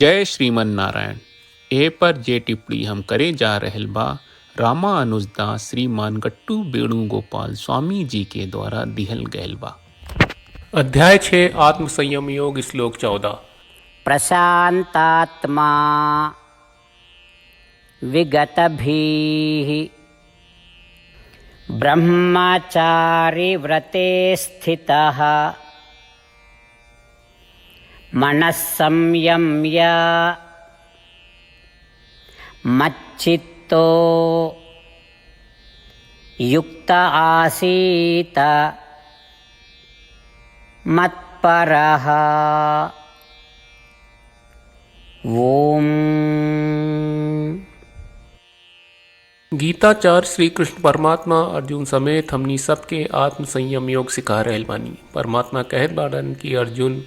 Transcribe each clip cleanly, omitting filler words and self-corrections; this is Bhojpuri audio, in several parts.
जय श्रीमन नारायण। ए पर जे टिप्पणी हम करे जा रहल बा रामा अनुजदास श्रीमान गट्टू वेणुगोपाल स्वामी जी के द्वारा दिहल गयल बा। अध्याय 6 आत्म संयम योग श्लोक 14। प्रशांतात्मा विगतभीः ब्रह्मचारी व्रते स्थितः मनः संयम्य मच्चित्तो युक्त आसीत मत्परः। ओम। गीताचार्य श्री कृष्ण परमात्मा अर्जुन समेत हमनी सबके आत्म संयम योग सिखा रहल बानी। परमात्मा कहत बाड़न कि अर्जुन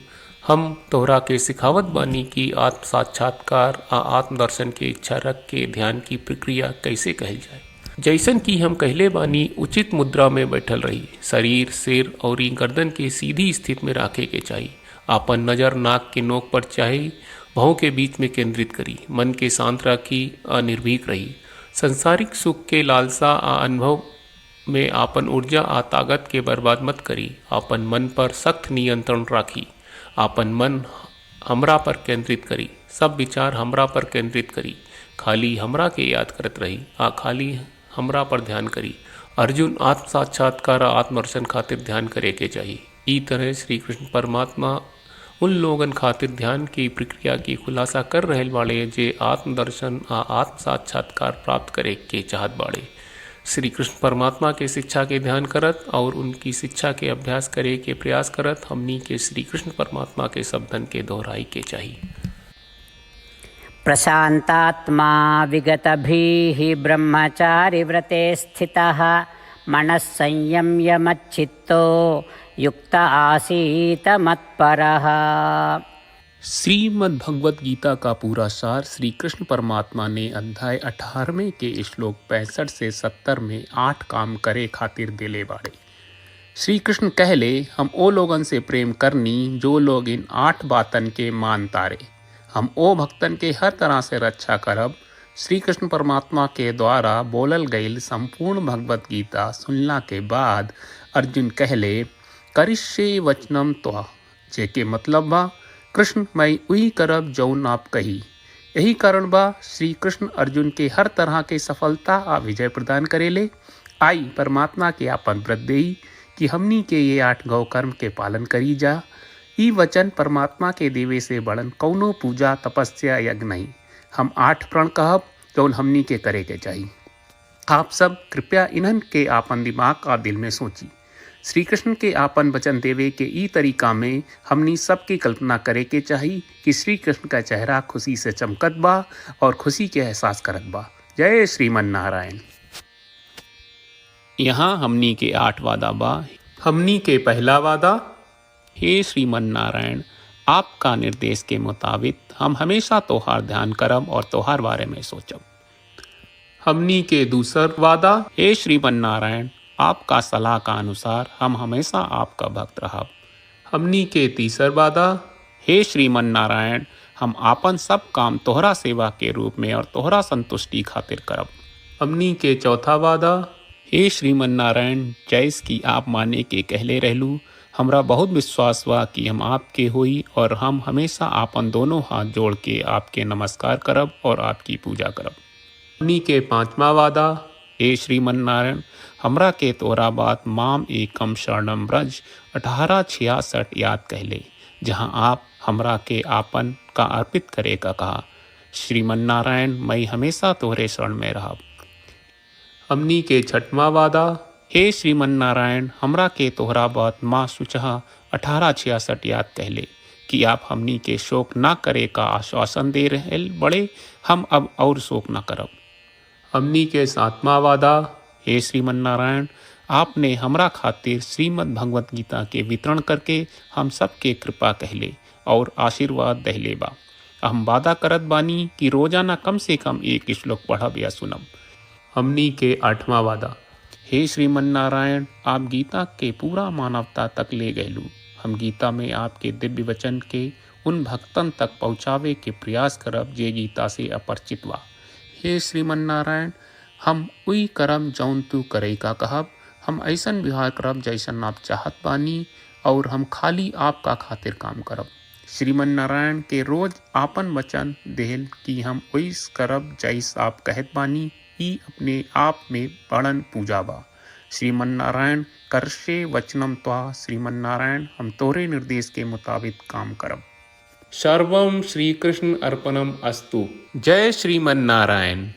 हम तोहरा के सिखावत बानी कि आत्म साक्षात्कार आ आत्मदर्शन के इच्छा रख के ध्यान की प्रक्रिया कैसे कहल जाए। जैसन कि हम कहले बानी उचित मुद्रा में बैठल रही, शरीर सिर और गर्दन के सीधी स्थिति में रखे के चाहिए। आपन नज़र नाक के नोक पर चाहे भौं के बीच में केंद्रित करी। मन के शांत रखी, अनिर्भीक रही। संसारिक सुख के लालसा आ अनुभव में आपन ऊर्जा आ ताकत के बर्बाद मत करी। आपन मन पर सख्त नियंत्रण राखी। आपन मन हमरा पर केंद्रित करी। सब विचार हमरा पर केंद्रित करी। खाली हमरा के याद करत रही आ खाली हमरा पर ध्यान करी। अर्जुन आत्म साक्षात्कार आत्मदर्शन खातिर ध्यान करे के चाहिए। ई तरह श्री कृष्ण परमात्मा उन लोगन खातिर ध्यान की प्रक्रिया की खुलासा कर रहल बाड़े जे आत्मदर्शन आ आत्म साक्षात्कार प्राप्त करे के चाहत बाड़े। श्री कृष्ण परमात्मा के शिक्षा के ध्यान करत और उनकी शिक्षा के अभ्यास करे के प्रयास करत हमनी के श्री कृष्ण परमात्मा के शब्दन के दोहराई के चाहिए। प्रशांतात्मा विगतभीः ब्रह्मचारी व्रते स्थितः मनः संयम्य मच्चित्तो युक्त आसीत मत्परः। श्रीमद् भगवत गीता का पूरा सार श्री कृष्ण परमात्मा ने अध्याय 18वें के श्लोक 65 से 70 में 8 काम करे खातिर दिले बाड़े। श्री कृष्ण कहले हम ओ लोगन से प्रेम करनी जो लोग इन 8 बातन के मान तारे। हम ओ भक्तन के हर तरह से रक्षा करब। श्री कृष्ण परमात्मा के द्वारा बोलल गईल संपूर्ण भगवत गीता सुनला के बाद अर्जुन कहले करिष्ये वचनम त्वा, जेके मतलब बा कृष्ण मैं वही करब जौन आप कही। यही कारण बा श्री कृष्ण अर्जुन के हर तरह के सफलता आ विजय प्रदान करेले। आई परमात्मा के आपन व्रत देई कि हमनी के ये 8 गौ कर्म के पालन करी जा। ई वचन परमात्मा के देवे से बड़न कौनो पूजा तपस्या यज्ञ नहीं। हम 8 प्रण कहब जौन हमनी के करे के चाहिए। आप सब कृपया इन्हन के आपन दिमाग और दिल में सोची। श्री कृष्ण के आपन वचन देवे के ई तरीका में हमनी सबकी कल्पना करे के चाहिए कि श्री कृष्ण का चेहरा खुशी से चमकत बा और खुशी के एहसास करत बा। जय श्रीमन नारायण। यहाँ हमनी के 8 वादा बा। हमनी के पहला वादा, हे श्रीमन नारायण आपका निर्देश के मुताबिक हम हमेशा तोहार ध्यान करब और तोहार बारे में सोचब। हमनी के दूसर वादा, हे श्रीमन नारायण आपका सलाह का अनुसार हम हमेशा आपका भक्त रहब। हमनी के तीसर वादा, हे श्रीमन नारायण हम आपन सब काम तोहरा सेवा के रूप में और तोहरा संतुष्टि खातिर करब। हमनी के चौथा वादा, हे श्रीमन नारायण जैस की आप माने के कहले रहलू हमरा बहुत विश्वास बा कि हम आपके होई और हम हमेशा आपन दोनों हाथ जोड़ के आपके नमस्कार करब और आपकी पूजा करब। हमनी के पांचवा वादा, हे श्रीमन नारायण हमरा के तोरा बात माम एकम शरणम ब्रज 1866 याद कहले, जहाँ आप हमरा के आपन का अर्पित करे का कहा। श्रीमन नारायण मैं हमेशा तोहरे शरण में रहब। हमनी के छठवां वादा, हे श्रीमन नारायण हमरा के तोहरा बात माँ सुचहा 1866 याद कहले कि आप हमनी के शोक ना करे का आश्वासन दे रहे बड़े। हम अब और शोक ना करब। हमनी के सातवां वादा, हे श्रीमन नारायण आपने हमरा खातिर श्रीमद् भगवत गीता के वितरण करके हम सबके कृपा कहले और आशीर्वाद दहले बा। हम वादा करत बानी कि रोजाना कम से कम 1 श्लोक पढ़ब या सुनब। हमनी के 8वां वादा, हे श्रीमन नारायण आप गीता के पूरा मानवता तक ले गयलू। हम गीता में आपके दिव्य वचन के उन भक्तन तक पहुँचावे के प्रयास करब जे गीता से अपरिचित बा। हे श्रीमन नारायण, हम उई करम जौन तू करे का कहब, हम ऐसन व्यवहार करब जैसन आप चाहत बानी और हम खाली आपका खातिर काम करब। श्रीमन नारायण के रोज आपन वचन देहल कि हम ओइस करब जैस आप कहत बानी, ई अपने आप में बड़न पूजा बा। श्रीमन नारायण करशे वचनम त्वा, श्रीमन नारायण हम तोरे निर्देश के मुताबिक काम करब। सर्वम श्री कृष्ण अर्पणम अस्तु। जय श्रीमन नारायण।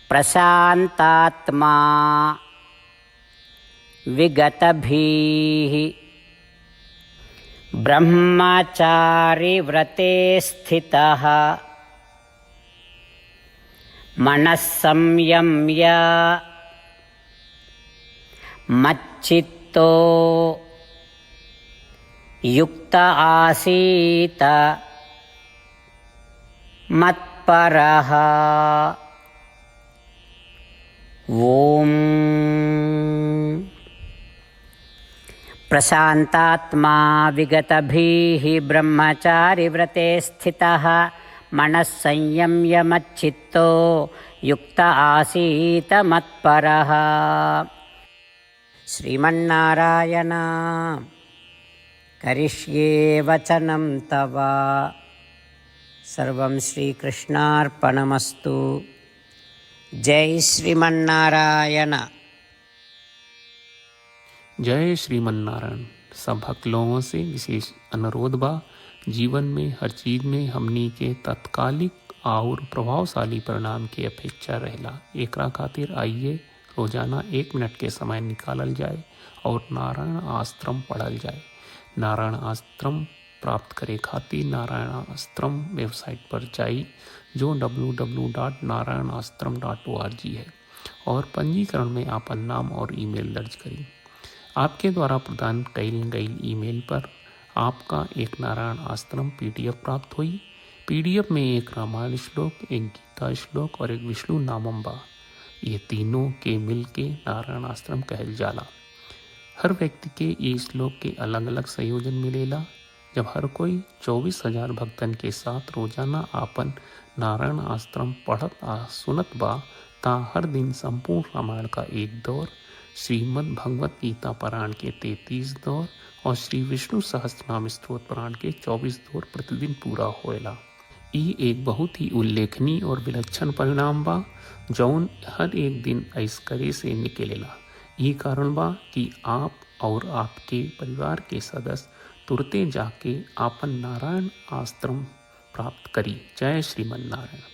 प्रशान्तात्मा विगतभीः ब्रह्मचारी व्रते स्थितः मनः संयम्य मच्चित्तो युक्त आसीत मत्परः। ओम प्रशान्तात्मा विगतभीः ब्रह्मचारी व्रते स्थितः मनः संयम्य मच्चित्तो युक्त आसीत मत्परः। श्रीमन्नारायण करिष्ये वचनं तव। सर्वं श्रीकृष्णार्पणमस्तु। जय श्रीमन्नारायण। जय श्रीमन नारायण। सब भक्त लोगों से विशेष अनुरोध बा, जीवन में हर चीज में हमनी के तत्कालिक और प्रभावशाली परिणाम की अपेक्षा रहेला। एकरा खातिर आइए रोजाना 1 मिनट के समय निकालल जाए और नारायण आश्रम पढ़ल जाए। नारायण आश्रम प्राप्त करे खातिर नारायण आश्रम वेबसाइट पर जाई, जो www.narayanashram.org है, और पंजीकरण में आपन नाम और ईमेल दर्ज करी। आपके द्वारा प्रदान कईल गई ईमेल पर आपका एक नारायण आश्रम PDF प्राप्त हुई। PDF में एक रामायण श्लोक, एक गीता श्लोक और एक विष्णु नामम बा। ये तीनों के मिल के नारायण आश्रम कहल जाला। हर व्यक्ति के ये श्लोक के अलग अलग संयोजन मिलेला। जब हर कोई 24,000 भक्तन के साथ रोजाना आपन नारायण आश्रम पढ़त आ सुनत बा, ता हर दिन संपूर्ण रामायण का 1 दौर, श्रीमद् भगवत गीता पारायण के 33 दौर और श्री विष्णु सहस्त्रनाम स्तोत्र पारायण के 24 दौर प्रतिदिन पूरा होएला। ई एक बहुत ही उल्लेखनीय और विलक्षण परिणाम बा, जौन हर एक दिन ऐस करे से निकलेला। ये कारण बा कि आप और आपके परिवार के सदस्य तुरते जाके आपन नारायण आश्रम प्राप्त करी। जय श्रीमन नारायण।